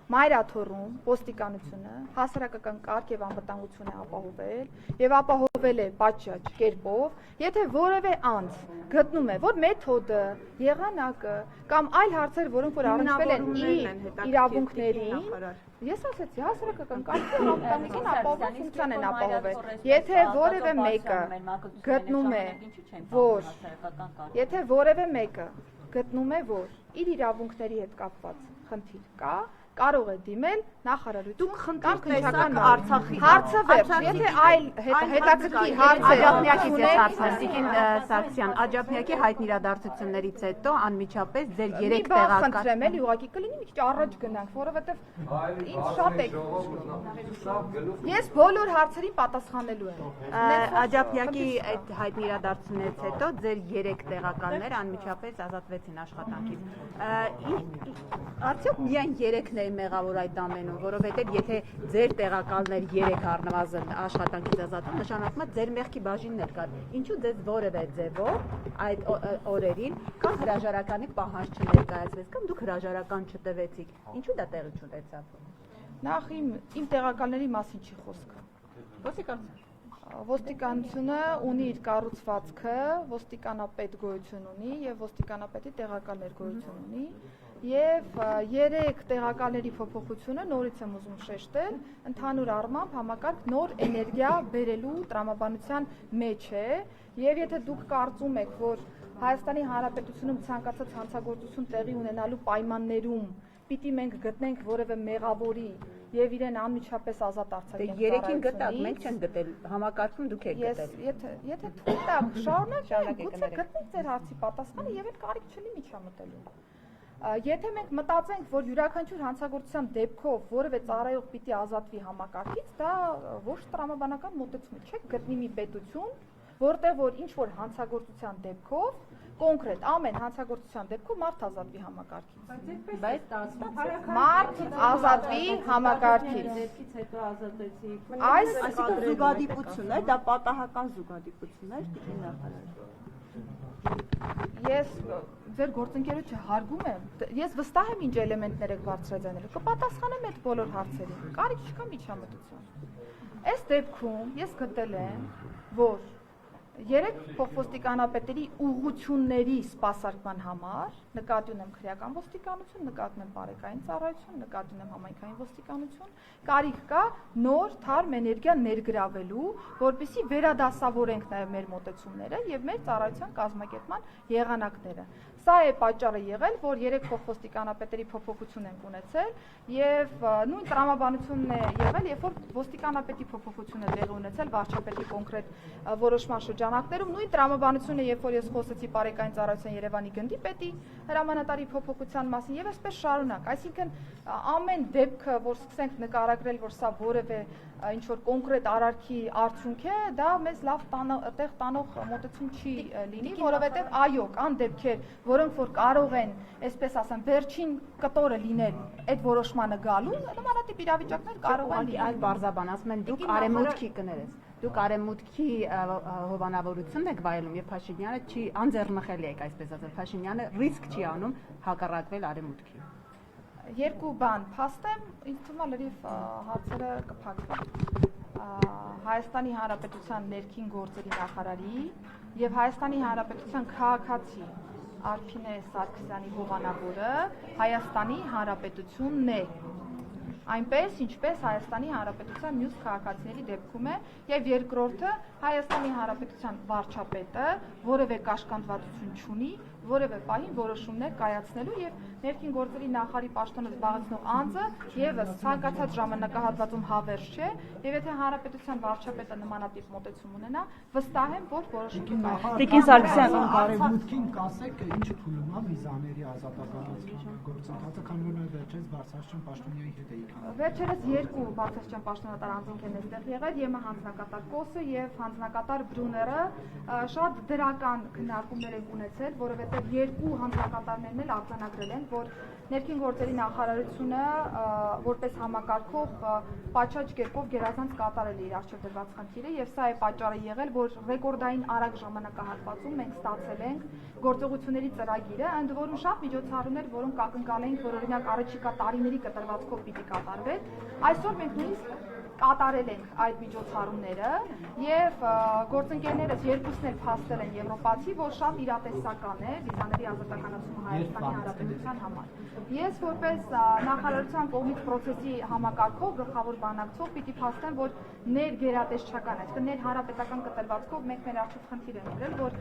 Speaker 1: Մայրաթորում ոստիկանությունը հասարակական կարգ եւ անվտանգություն է ապահովել եւ ապահովել է պատշաճ կերպով, եթե որևէ անձ գտնում է, որ մեթոդը, եղանակը կամ այլ հարցեր, որոնք որ առնչվել են իրավունքներին, ես ասացի, հասարակական կարգի եւ անվտանգության ապահովման ֆունկցիան են ապահովել։ Եթե որևէ մեկը գտնում է, որ իր իրավունքների հետ կապված խնդիր կա, կարող է դիմել նախարարություն կամ քննչական Արցախի հարցը վերջ, եթե այլ հետաքրքիր
Speaker 4: Սարգսյան, Աջափնյակի հայտնի իրադարձություններից հետո անմիջապես ձեր 3
Speaker 1: տեղական
Speaker 4: տեղական
Speaker 1: խնդրեմ էլի ուղղակի կլինի մի քիչ առաջ գնանք, որովհետև ինձ շատ է ես բոլոր հարցերին պատասխանելու եմ։
Speaker 4: Աջափնյակի այդ հայտնի իրադարձություններից հետո ձեր 3 տեղականներ անմիջապես ազատվեցին աշխատանքից։ Արդյոք միայն 3-ն է մեղավոր այդ ամենում, որովհետև եթե ձեր տեղակալներ 3 առնվազն աշխատանքից ազատվում, նշանակում է ձեր մեղքի բաժինն էլ կար։ Ինչու ձեզ որևէ ձևով այդ օրերին կամ հրաժարականի պահանջ չներկայացվեց, կամ դուք հրաժարական չտվեցիք։ Ինչու դա տեղի չունեցավ։
Speaker 1: Նախ իմ տեղակալների մասին չի խոսքը։ Ոստիկանությունը ունի իր կառուցվածքը, ոստիկանապետ գոյություն ունի եւ ոստիկանապետի տեղակալներ գոյություն ունի եւ 3 տեղակալների փոփոխությունը նորից եմ ուզում շեշտել, ընդհանուր առմամբ համակարգ նոր էներգիա բերելու տրամաբանության մեջ է եւ եթե դուք կարծում եք, որ Հայաստանի Հանրապետությունում ցանկացած հանցագործություն տեղի ունենալու պայմաններում պիտի մենք գտնենք որևէ մեղավորի եւ իրեն անմիջապես ազատ արձակենք։
Speaker 4: Դե 3-ին գտակ, մենք չենք գտել, համակարգում դուք եք գտել։
Speaker 1: Եթե թույլ տաք, շարունակենք, գուցե գտնենք ձեր հարցի պատասխանը եւ այդ կարիք չլինի միջամտելու։ Եթե մենք մտածենք, որ յուրաքանչյուր հանցագործության դեպքով որևէ ծառայող պիտի ազատվի համակարգից, դա ոչ տրամաբանական մոտեցում է, չէ՞, գտնի մի պետություն, որտեղ որ ինչ որ հանցագործության դեպքով կոնկրետ ամեն հանցագործության դեպքում մարդ ազատվի համակարգից։
Speaker 4: Բայց
Speaker 1: մարդ ազատվի համակարգից։
Speaker 5: Դեպքից հետո ազատեցիք։
Speaker 2: Այսինքն զուգադիպություն է, դա պատահական զուգադիպություն է, տիկին նախարար։
Speaker 1: Ես ձեր գործընկերոջը հարգում եմ, ես վստահ եմ ինչ էլեմենտներ եք բարձրաձայնելու, կպատասխանեմ այդ բոլոր հարցերին, կարիք չկա միջամտություն։ Այս դեպքում ես գտել եմ, որ 3 փոխոստիկանապետերի ուղղությունների սպասարկման համար նկատի ունեմ քրեական ոստիկանություն, նկատի ունեմ բարեկային ծառայություն, նկատի ունեմ համայնքային ոստիկանություն, կարիք կա նոր թարմ էներգիա ներգրավելու, որպեսզի վերադասավորենք նաև մեր մոտեցումները եւ մեր ծառայության կազմակերպման եղանակները։ Սա է պատճառը եղել, որ 3 փոխոստիկանապետերի փոփոխություն ենք ունեցել եւ նույն տրամաբանությունն է եղել, երբ որ ոստիկանապետի փոփոխությունը տեղի ունեցել վարչապետի կոնկրետ որոշման շրջանակներում, նույն տրամաբանությունը, երբ որ ես խոսեցի բարեկային ծառայության Երևանի գնդի պետի հրամանատարի փոփոխության մասին եւ այսպես շարունակ, այսինքն ամեն դեպքը, որ սկսենք նկարագրել, որ սա որևէ ինչ որ կոնկրետ արարքի արդյունք է, դա մեզ լավ տեղ տանող մոտեցում չի լինի, որովհետեւ այո, կան դեպքեր, որոնք որ կարող են, այսպես ասեմ, վերջին կտորը լինել այդ որոշմանը գալու, նմանատիպ իրավիճակներ կարող են լինել։
Speaker 4: Այլ բարձաբան, ասում են դուք արեմուտքի կներես։ Դուք արեմուտքի հովանավորությունն եք վայելում եւ Փաշինյանը չի անձեռնխելի եք, այսպես ասած, Փաշինյանը ռիսկ չի անում հակառակվել արեմուտքի։
Speaker 1: Երկու բան փաստեմ, ինձ թվում է լրիվ հարցերը կփակվեն։ Հայաստանի Հանրապետության ներքին գործերի նախարարի եւ Հայաստանի Հանրապետության քաղաքացի Արփինե Սարգսյանի հովանավորը Հայաստանի Հանրապետությունն է։ Այնպես, ինչպես Հայաստանի Հանրապետության մյուս քաղաքացիների դեպքում է, եւ երկրորդը Հայաստանի Հանրապետության վարչապետը որևէ կաշկանդվածություն չունի որևէ պահին որոշումներ կայացնելու եւ ներքին գործերի նախարարի պաշտոնը զբաղեցնող անձը եւս ցանկացած ժամանակահատվածում հավերժ չէ եւ եթե հանրապետության վարչապետը նմանատիպ մոտեցում ունենա, վստահ եմ, որ որոշում
Speaker 4: Տիկին Սարգսյան,
Speaker 3: արևմուտքին կասեք, ինչը թույլում է վիզաների ազատականացման գործընթացը, քանի որ նա վերջերս Բարձրաստիճան պաշտոնյայի հետ էի քննարկում։
Speaker 1: Վերջերս երկու Բարձրաստիճան պաշտոնատար անձինք են այստեղ եղել, ԵՄ հանձնակատար Կոսը եւ հանձնակատար Բրուները, շատ դրական քննարկումներ են ունեցել, որովհետեւ երկու հանձնակատարներն էլ արձանագրել են, որ ներքին գործերի նախարարությունը որպես համակարգող պատշաճ կերպով գերազանց կատարել է իր առջև դրված խնդիրը եւ սա է պատճառը եղել, որ ռեկորդային արագ ժամանակահատվածում մենք ստացել ենք գործողությունների ծրագիրը, ընդ որում շատ միջոցառումներ, որոնք ակնկալեինք, որ օրինակ առաջիկա տարիների կտրվածքով պիտի կատարվեն, այսօր մենք նույնիսկ կատարել ենք այդ միջոցառումները եւ գործընկերներս երկուսն էլ փաստել են եվրոպացի, որ շատ իրատեսական է վիզաների ազատականացումը Հայաստանի Հանրապետության համար։ Ես որպես նախարարության կողմից process-ի համակարգող գլխավոր բանակցող պիտի փաստեմ, որ ներգերատեսչական, այսինքն ներհանրապետական կտրվածքով մենք մեր առջև խնդիր ենք ունեցել, որ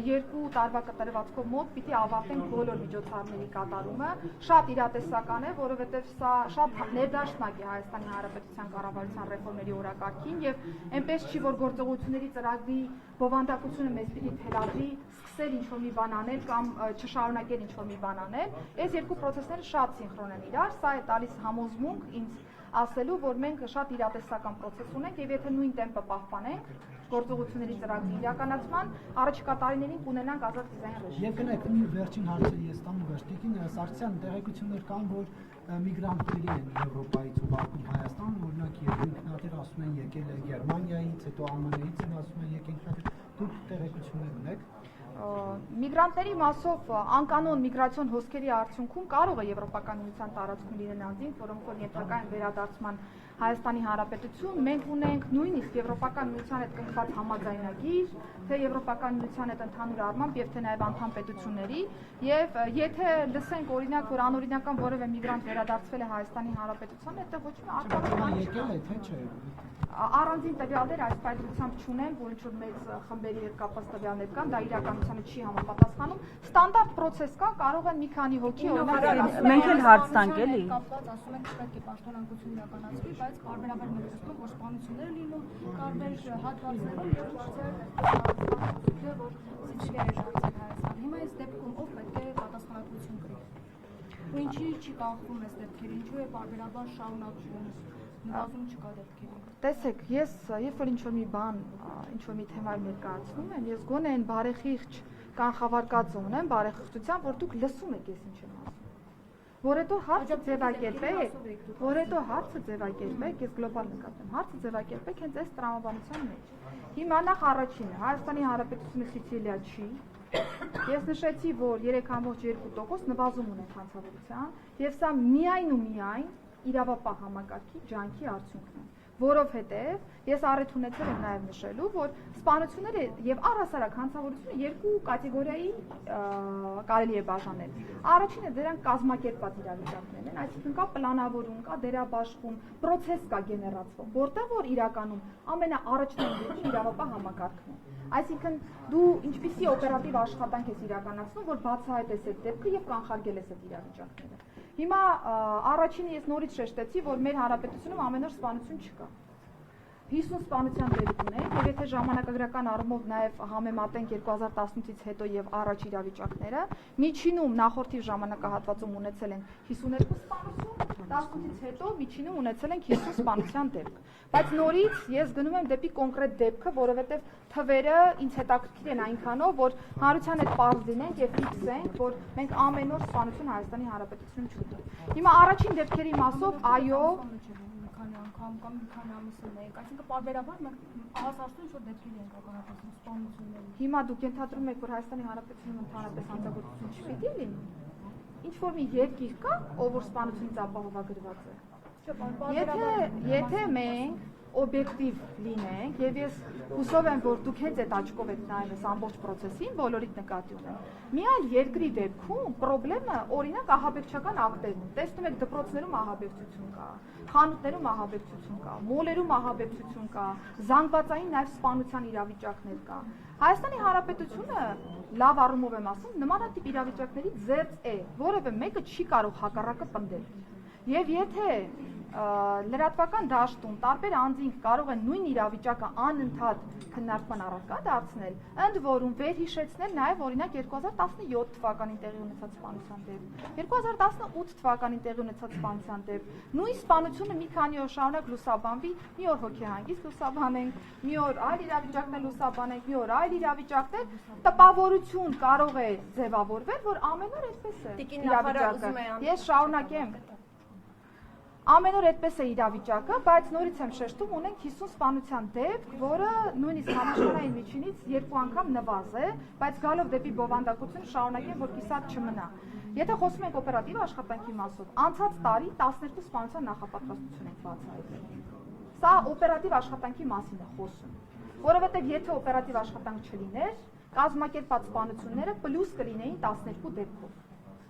Speaker 1: 2 տարվա կտրվածքով մոտ պիտի ավարտենք բոլոր միջոցառումների կատարումը։ Շատ իրատեսական է, որովհետեւ սա շատ ներդաշնակ է Հայաստանի Հանրապետության կառավարության ռեֆորմերի օրակարգին եւ այնպես չի, որ գործողությունների ծրագրի բովանդակությունը մեզ պիտի թելադրի սկսել ինչ-որ մի բան անել կամ չշարունակել ինչ-որ մի բան անել։ Այս երկու process-ները շատ սինխրոն են իրար, սա է տալիս համոզմունք ինձ ասելու, որ մենք շատ իրատեսական process ունենք եւ եթե նույն տեմպը պահպանենք գործողությունների ծրագրի իրականացման, առաջիկա տարիներին կունենանք ազատ վիզային ռեժիմ։
Speaker 3: Եվ գնանք մի վերջին հարցը ես տամ Տիկին Սարգսյան, տեղեկություններ կան, որ միգրանտների են Եվրոպայից ուղարկում Հայաստան, օրինակ ինքնաթիռ ասում են եկել է Գերմանիայից, հետո ԱՄՆ-ից են ասում են եկել ինքնաթիռ, դուք տեղեկություններ ունեք։
Speaker 1: Միգրանտների մասով անկանոն միգրացիոն հոսքերի արդյունքում կարող է Եվրոպական միության տարածքում լինեն անձինք, որոնք որ ենթակա են վերադարձման Հայաստանի Հանրապետություն, մենք ունենք նույնիսկ Եվրոպական միության հետ կնքված համաձայնագիր, թե Եվրոպական միության հետ ընդհանուր առմամբ եւ թե նաեւ անդամ պետությունների, եւ եթե լսենք օրինակ, որ անօրինական որևէ միգրանտ վերադարձվել է Հայաստանի Հանրապետության, այդտեղ ոչ մի արտահայտություն
Speaker 3: եկել է, թե չէ։
Speaker 1: Առանձին տվյալներ այս պայծրությամբ չունեմ, որ ինչ-որ մեծ խմբերի հետ կապված տվյալներ կան, դա իրականությանը չի համապատասխանում։ Ստանդարտ process կա, կարող են մի քանի հոգի օրինակ
Speaker 4: մենք էլ հարց տանք էլի։
Speaker 7: Կապված ասում ենք պետք է պաշտոնանկություն իրականացվի, բայց բարբերաբար մենք տեսնում որ սպանություններ լինում, տարբեր հատվածներում եւ դարձել որ Սիցիլիայի դարձել Հայաստան։ Հիմա այս դեպքում ով պետք է պատասխանատվություն կրի։ Ու ինչի չի կանխում այս դեպքերը, ինչու է բարբերաբար շարունակվում, նվազում չկա դեպքերի։
Speaker 1: Տեսեք, ես երբ որ ինչ-որ մի բան, ինչ-որ մի թեմայ ներկայացնում եմ, ես գոնե այն բարեխիղճ կանխավարկածը ունեմ բարեխիղճությամբ, որ դուք լսում եք ես ինչ եմ ասում։ Որ հետո հարցը ձևակերպեք, ես գլոբալ նկատեմ, հարցը ձևակերպեք հենց այս տրամաբանության մեջ։ Հիմա նախ առաջինը, Հայաստանի Հանրապետությունը Սիցիլիա չի։ Ես նշեցի, որ 3.2% նվազում ունենք հանցավորության, եւ սա միայն ու միայն իրավապահ համակարգի ջանքի արդյունքն է, որովհետև ես առիթ ունեցել եմ նաև նշելու, որ սպանությունները եւ առհասարակ հանցավորությունը երկու կատեգորիայի կարելի է բաժանել։ Առաջինը դրանք կազմակերպված իրավիճակներն են, այսինքն կա պլանավորում, կա դերաբաշխում, process կա գեներացվում, որտեղ որ իրականում ամենաառաջնային իրավապահ համակարգն է։ Այսինքն դու ինչպիսի օպերատիվ աշխատանք ես իրականացնում, որ բացահայտես այդ դեպքը եւ կանխարգելես այդ իրավիճակները։ Հիմա առաջինը ես նորից շեշտեցի, որ մեր հանրապետությունում ամեն օր սպանություն չկա։ 50 սպանության դեպք ունենք, եւ եթե ժամանակագրական առումով նաեւ համեմատենք 2018-ից հետո եւ առաջ իրավիճակները, միջինում նախորդի ժամանակահատվածում ունեցել են 52 սպանություն, 18-ից հետո միջինում ունեցել ենք 50 սպանության դեպք։ Բայց նորից ես գնում եմ դեպի կոնկրետ դեպքը, որովհետեւ թվերը ինձ հետաքրքիր են այնքանով, որ հանրության հետ պարզ լինենք եւ ֆիքսենք, որ մենք ամեն օր սպանություն Հայաստանի Հանրապետությունում չունենք։ Հիմա առաջին դեպքերի մասով, այո,
Speaker 7: քանի անգամ կամ մի քանի ամիսը մեկ, այսինքն բարբերաբար մենք ասացում ինչ որ դեպքեր ենք ականատեսում սպանությունների։
Speaker 1: Հիմա դուք ենթադրում եք, որ Հայաստանի Հանրապետությունում ընդհանրապես հանցագործություն չպիտի լինի։ Ինչ որ մի երկիր կա, ով որ սպանությունից ապահովագրված է։ Եթե մենք օբյեկտիվ լինենք, եւ ես հուսով եմ, որ դուք հենց այդ աչքով եք նայում այս ամբողջ process-ին, բոլորիդ նկատի ունեմ։ Մի այլ երկրի դեպքում խնդրեմը օրինակ ահաբեկչական ակտերն են։ Տեսնում եք դպրոցներում ահաբեկչություն կա, խանութներում ահաբեկչություն կա, մոլերում ահաբեկչություն կա, զանգվածային նաև սպանության իրավիճակներ կա։ Հայաստանի Հանրապետությունը լավ առումով եմ ասում, նմանատիպ իրավիճակների ձեռք է, որևէ մեկը չի կարող հակառակը պնդել։ Եվ եթե լրատվական դաշտում տարբեր անձինք կարող են նույն իրավիճակը անընդհատ քննարկման առարկա դարձնել, ընդ որում վերհիշեցնել նաև օրինակ 2017 թվականին տեղի ունեցած սպանության դեպք, 2018 թվականին տեղի ունեցած սպանության դեպք, նույն սպանությունը մի քանի օր շարունակ լուսաբանվի, մի օր հոգեհանգիստ լուսաբանենք, մի օր այլ իրավիճակներ լուսաբանենք, մի օր այլ իրավիճակներ, տպավորություն կարող է ձևավորվել, որ ամեն օր այդպես է իրավիճակը։ Ես շարունակեմ Ամեն օր այդպես է իրավիճակը, բայց նորից եմ շեշտում, ունենք 50 սպանության դեպք, որը նույնիսկ համաշխարհային միջինից 2 անգամ նվազ է, բայց գալով դեպի բովանդակություն շարունակեմ, որ կիսատ չմնա։ Եթե խոսում ենք օպերատիվ աշխատանքի մասով, անցած տարի 12 սպանության նախապատրաստություն ենք բացահայտել։ Սա օպերատիվ աշխատանքի մասին է խոսում, որովհետև եթե օպերատիվ աշխատանք չլիներ, կազմակերպած սպանությունները պլյուս կլինեին 12 դեպքով։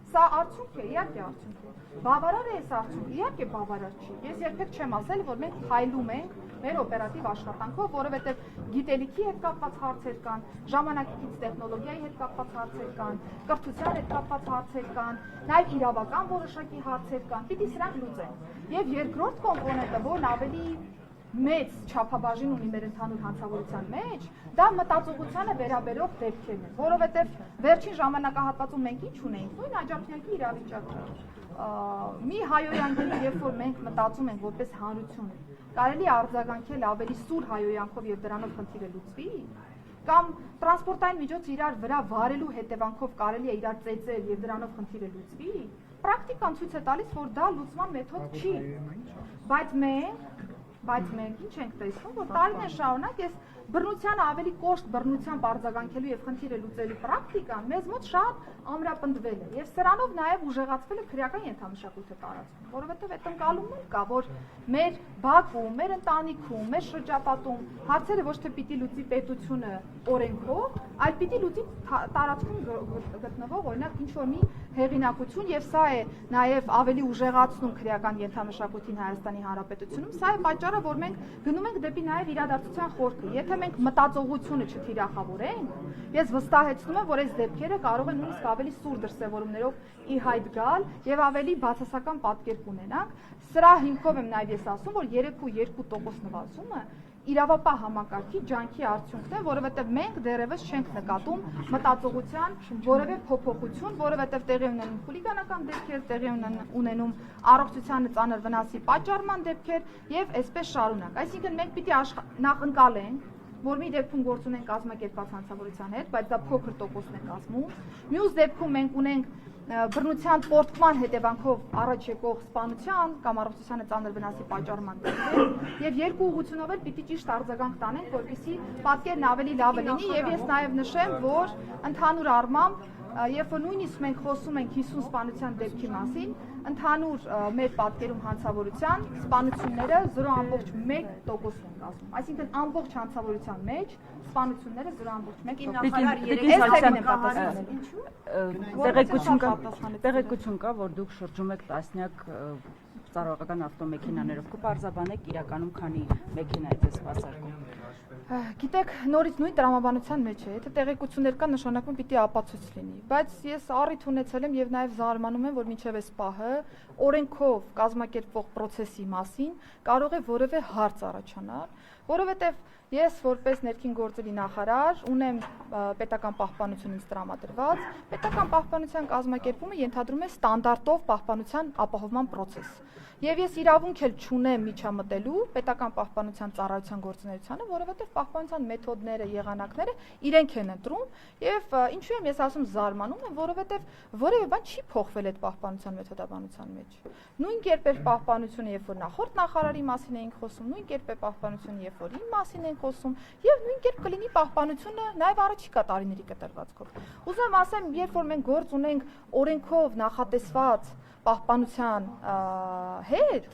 Speaker 1: Սա արդյունք է, իհարկե արդյունք է։ Բավարար է այս արդյունքը, իհարկե բավարար չի։ Ես երբեք չեմ ասել, որ մենք փայլում ենք մեր օպերատիվ աշխատանքով, որովհետև գիտելիքի հետ կապված հարցեր կան, ժամանակակից տեխնոլոգիայի հետ կապված հարցեր կան, կրթության հետ կապված հարցեր կան, նաև իրավական որոշակի հարցեր կան, պիտի սրանք լուծենք։ Եվ երկրորդ կոմպոնենտը, որն ավելի մեծ չափաբաժին ունի մեր ընդհանուր հանցավորության մեջ, դա մտածողությանը վերաբերող դեպքերն են, որովհետև վերջին ժամանակահատվածում մենք ինչ ունենք, նույն աջափնյակի իրավիճակը։ Մի հայոյանքին, երբ որ մենք մտածում ենք որպես հանրություն, կարելի է արձագանքել ավելի սուր հայոյանքով եւ դրանով խնդիրը լուծվի, կամ տրանսպորտային միջոցը իրար վրա վարելու հետևանքով կարելի է իրար ծեծել եւ դրանով խնդիրը լուծվի, պրակտիկան ցույց է տալիս, որ դա լուծման մեթոդ չի, բայց մենք ինչ ենք տեսնում, որ տարիներ շարունակ այս բռնության ավելի կոշտ բռնությամբ արձագանքելու եւ խնդիրը լուծելու պրակտիկան մեզ մոտ շատ ամրապնդվել է եւ սրանով նաեւ ուժեղացվել է քրեական ենթամշակույթը տարածքում, որովհետեւ այդ ընկալումն կա, որ մեր բակում, մեր ընտանիքում, մեր շրջապատում հարցերը ոչ թե պիտի լուծի պետությունը օրենքով, այլ պիտի լուծի տարածքում գտնվող օրինակ ինչ որ մի հեղինակություն եւ սա է նաեւ ավելի ուժեղացնում քրեական ենթամշակույթին Հայաստանի Հանրապետությունում, սա է պատճառը, որ մենք գնում ենք դեպի նաեւ իրադարձության խորքը։ Եթե մենք մտածողությունը չթիրախավորենք, ես վստահեցնում եմ, որ այս դեպքերը կարող են նույնիսկ ավելի սուր դրսևորումներով ի հայտ գալ եւ ավելի բացասական պատկերք ունենանք։ Սրա հիմքով եմ նաեւ ես ասում, որ 3.2% նվազումը իրավապահ համակարգի ջանքի արդյունքն է, որովհետև մենք դեռևս չենք նկատում մտածողության որևէ փոփոխություն, որովհետև տեղի ունենում խուլիգանական դեպքեր, տեղի ունենում առողջությանը ծանր վնասի պատճառման դեպքեր եւ այսպես շարունակ։ Այսինքն մենք պիտի նախ ընկալենք, որ մի դեպքում գործ ունենք կազմակերպված հանցավորության հետ, բայց դա փոքր տոկոսն է կազմում։ Մյուս դեպքում մենք ունենք բռնության պորտման հետևանքով առաջ եկող սպանության կամ առողջությանը ծանր վնասի պատճառման դեպքեր եւ երկու ուղղությունով էլ պիտի ճիշտ արձագանք տանենք, որպեսզի պատկերն ավելի լավը լինի եւ ես նաեւ նշեմ, որ ընդհանուր առմամբ երբ որ նույնիսկ մենք խոսում ենք 50 սպանության դեպքի մասին, ընդհանուր մեր պատկերում հանցավորության սպանությունները 0.1% են կազմում։ Այսինքն ամբողջ հանցավորության մեջ սպանությունները 0.1%։
Speaker 4: Տեղեկություն կա, որ դուք շրջում եք տասնյակ ծառայական ավտոմեքենաներով, կպարզաբանեք իրականում քանի մեքենա է ձեզ սպասարկում։
Speaker 1: Գիտեք, նորից նույն տրամաբանության մեջ է, եթե տեղեկություններ կան, նշանակում պիտի ապացույց լինի, բայց ես առիթ ունեցել եմ եւ նաեւ զարմանում եմ, որ մինչեւ այս պահը օրենքով կազմակերպվող process-ի մասին կարող է որևէ հարց առաջանալ, որովհետեւ ես որպես ներքին գործերի նախարար ունեմ պետական պահպանություն ինձ տրամադրված, պետական պահպանության կազմակերպումը ենթադրում է ստանդարտով պահպանության ապահովման process։ Եվ ես իրավունք էլ չունեմ միջամտելու պետական պահպանության ծառայության գործունեությանը, որովհետև պահպանության մեթոդները, եղանակները իրենք են ընտրում, եւ ինչու եմ ես ասում զարմանում եմ, որովհետև որևէ բան չի փոխվել այդ պահպանության մեթոդաբանության մեջ։ Նույն կերպ էր պահպանությունը, երբ որ նախորդ նախարարի մասին էինք խոսում, նույն կերպ է պահպանությունը, երբ որ իմ մասին ենք խոսում, եւ նույն կերպ կլինի պահպանությունը նաեւ առաջիկա տարիների կտրվածքով։ Ուզում եմ ասեմ, երբ որ մենք գործ ունենք օրենքով նախատեսված պահպանության հետ,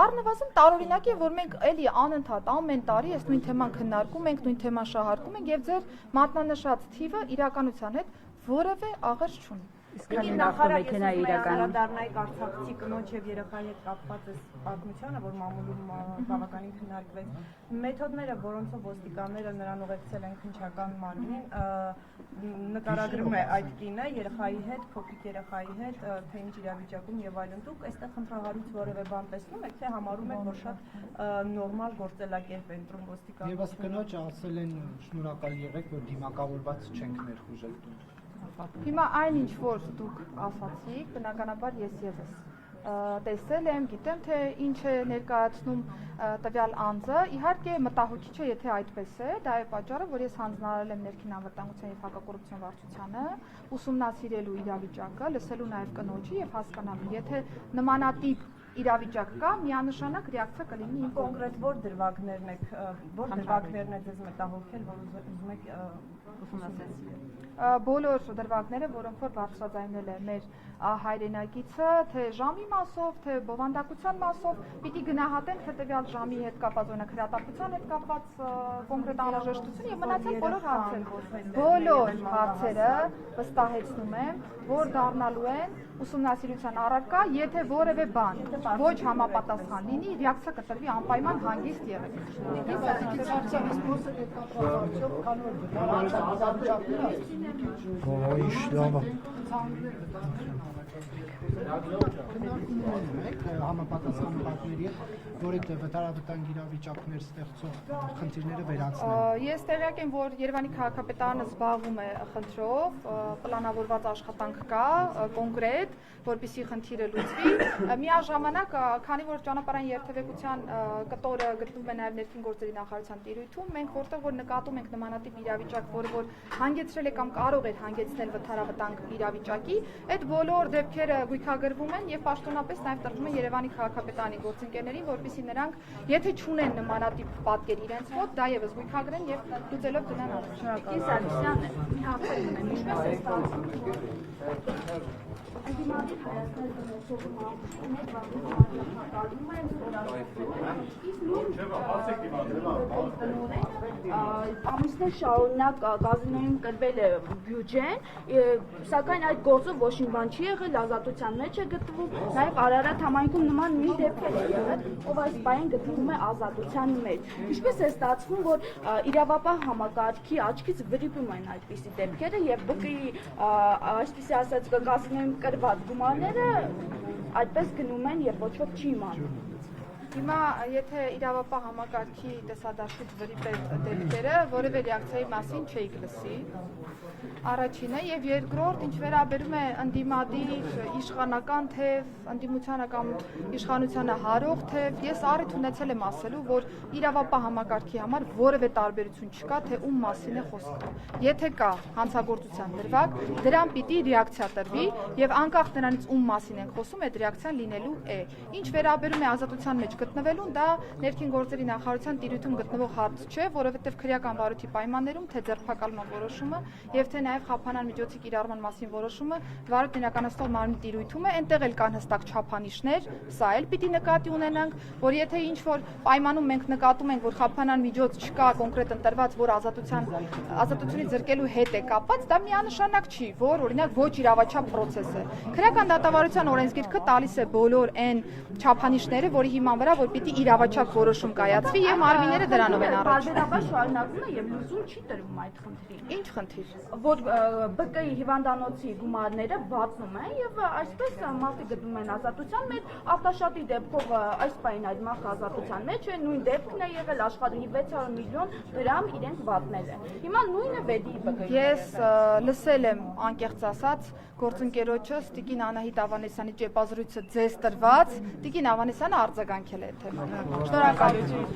Speaker 1: առնվազն տարօրինակ է, որ մենք էլի անընդհատ ամեն տարի այս նույն թեման քննարկում ենք, նույն թեման շահարկում ենք եւ ձեր մատնանշած թիվը իրականության հետ որևէ աղերս չունի։
Speaker 2: Իսկ նախարարի իրականարդարնայի Արցախցի կնոջ եւ երեխայի հետ կապված այս պատմությունը, որ մամուլում բավականին քննարկվեց, մեթոդները, որոնցով ոստիկանները նրան ուղեկցել են քննչական մարմնին, նկարագրում է այդ կինը երեխայի հետ, փոքրիկ երեխայի հետ, թե ինչ իրավիճակում եւ այլն։ Դուք այստեղ խնդրահարույց որևէ բան տեսնում եք, թե համարում եք, որ շատ նորմալ գործելակերպ է ընտրում ոստիկանությունը։
Speaker 3: Եվ ըստ կնոջ ասել են շնորհակալ եղեք, որ դիմակավորված չենք ներխուժել տուն։
Speaker 1: Հիմա այն ինչ որ դուք ասացիք, բնականաբար ես եւս տեսել եմ, գիտեմ թե ինչ է ներկայացնում տվյալ անձը, իհարկե մտահոգիչ է, եթե այդպես է, դա է պատճառը, որ ես հանձնարարել եմ ներքին անվտանգության եւ հակակոռուպցիոն վարչությանը, ուսումնասիրելու իրավիճակը, լսելու նաեւ կնոջի եւ հասկանալու, եթե նմանատիպ իրավիճակ կա, միանշանակ ռեակցիա կլինի իմ
Speaker 2: կոնկրետ որ դրվագներն եք, որ դրվագներն է ձեզ մտահոգել, որ ուզում եք ուսումնասիրել։
Speaker 1: Բոլոր դրվագները, որոնք որ բարձրաձայնել է մեր հայրենակիցը, թե ժամի մասով, թե բովանդակության մասով, պիտի գնահատենք հետևյալ ժամի հետ կապված, օրինակ հրատապության հետ կապված կոնկրետ անհրաժեշտություն եւ մնացած բոլոր հարցերը։ Բոլոր հարցերը վստահեցնում եմ, որ դառնալու են ուսումնասիրության առարկա, եթե որևէ բան ոչ համապատասխան լինի, ռեակցիա կտրվի անպայման հանգիստ եղեք։
Speaker 3: Համապատասխան պատների որովհետև վտարավտանգ իրավիճակներ ստեղծող խնդիրները վերացնել։
Speaker 1: Ես տեղյակ եմ, որ Երևանի քաղաքապետարանը զբաղվում է խնդրով, պլանավորված աշխատանք կա կոնկրետ, որպեսզի խնդիրը լուծվի։ Միաժամանակ, քանի որ ճանապարհային երթևեկության կտորը գտնվում է նաև ներքին գործերի նախարարության տիրույթում, մենք որտեղ որ նկատում ենք նմանատիպ իրավիճակ, որը որ հանգեցրել է կամ կարող էր հանգեցնել վտարավտանգ իրավիճակի, այդ բոլոր դեպքերը գույքագրվում են եւ պաշտոնապես նաև տրվում են Երևանի քաղաքապետարանի գործընկերներին, որպեսզի նրանք, եթե չունեն նմանատիպ պատկեր իրենց մոտ, դա եւս գույքագրեն եւ լուծելով գնան առաջ։
Speaker 5: Շնորհակալ եմ։ Մի հարցեր ունեմ, ինչպես է ստացվում։ Անդիմադիր հայացքներ ունեցող մարդիկ բաղում են ամիսներ շարունակ գազինոյում կրվել է բյուջեն, սակայն այդ գործը ոչ մի բան չի եղել, ազատության մեջ է գտնվում, նաև Արարատ համայնքում նման մի դեպքեր է եղել, ով այս պահին գտնվում է ազատության մեջ։ Ինչպես է ստացվում, որ իրավապահ համակարգի աչքից վրիպում են այդպիսի դեպքերը եւ ԲԿ-ի այսպիսի ասած գազինոյում կրված գումարները այդպես գնում են եւ ոչ ոք չի իմանում։
Speaker 1: Հիմա եթե իրավապահ համակարգի տեսադաշտից վրիպ դեպքերը, որևէ ռեակցիայի մասին չէիք լսի։ Առաջինը եւ երկրորդ, ինչ վերաբերում է ընդդիմադիր իշխանական թեւ, ընդդիմությանը կամ իշխանությանը հարող թեւ, ես առիթ ունեցել եմ ասելու, որ իրավապահ համակարգի համար որևէ տարբերություն չկա, թե ում մասին է խոսքը։ Եթե կա հանցագործության դրվագ, դրան պիտի ռեակցիա տրվի եւ անկախ նրանից ում մասին ենք խոսում, այդ ռեակցիան լինելու է։ Ինչ վերաբերում է ազատության մեջ գտնվելուն, դա ներքին գործերի նախարարության տիրույթում գտնվող հարց չէ, որովհետեւ քրեական վարույթի պայմաններում թե ձերբակալման որոշումը եւ թե նաև խափանան միջոցի կիրառման մասին որոշումը վարույթ իրականացնող մարմնի տիրույթում է, այնտեղ էլ կան հստակ չափանիշներ, սա էլ պիտի նկատի ունենանք, որ եթե ինչ որ պայմանում մենք նկատում ենք, որ խափանան միջոց չկա կոնկրետ ընտրված, որ ազատությունից զրկելու հետ է կապված, դա միանշանակ չի, որ օրինակ ոչ իրավաչափ process է։ Քրեական դատավարության օրենսգիրքը տալիս է բոլոր այն չափանիշները, որի հիման վրա որ պիտի իրավաչափ որոշում կայացվի եւ մարմինները դրանով են առաջ։
Speaker 5: Բարբերաբար շարունակվում է եւ լուծում չի տրվում այդ խնդրին։
Speaker 1: Ինչ խնդիր։
Speaker 5: Որ ԲԿ-ի հիվանդանոցի գումարները վատնում են եւ այսպես մարդիկ գտնում են ազատության մեջ, Արտաշատի դեպքով այս պայն այդ մարդը ազատության մեջ է, նույն դեպքն է եղել, աշխարհի 600 միլիոն դրամ իրենք վատնել են։ Հիմա նույնը վեդի ԲԿ-ի։
Speaker 1: Ես լսել եմ անկեղծ ասած գործընկերոջս Տիկին Անահիտ Ավանեսյանի ճեպազրույցը ձեզ տրված, Տիկին Ավանեսյանը արձագանքել է այդ թեման։ Շնորհակալություն։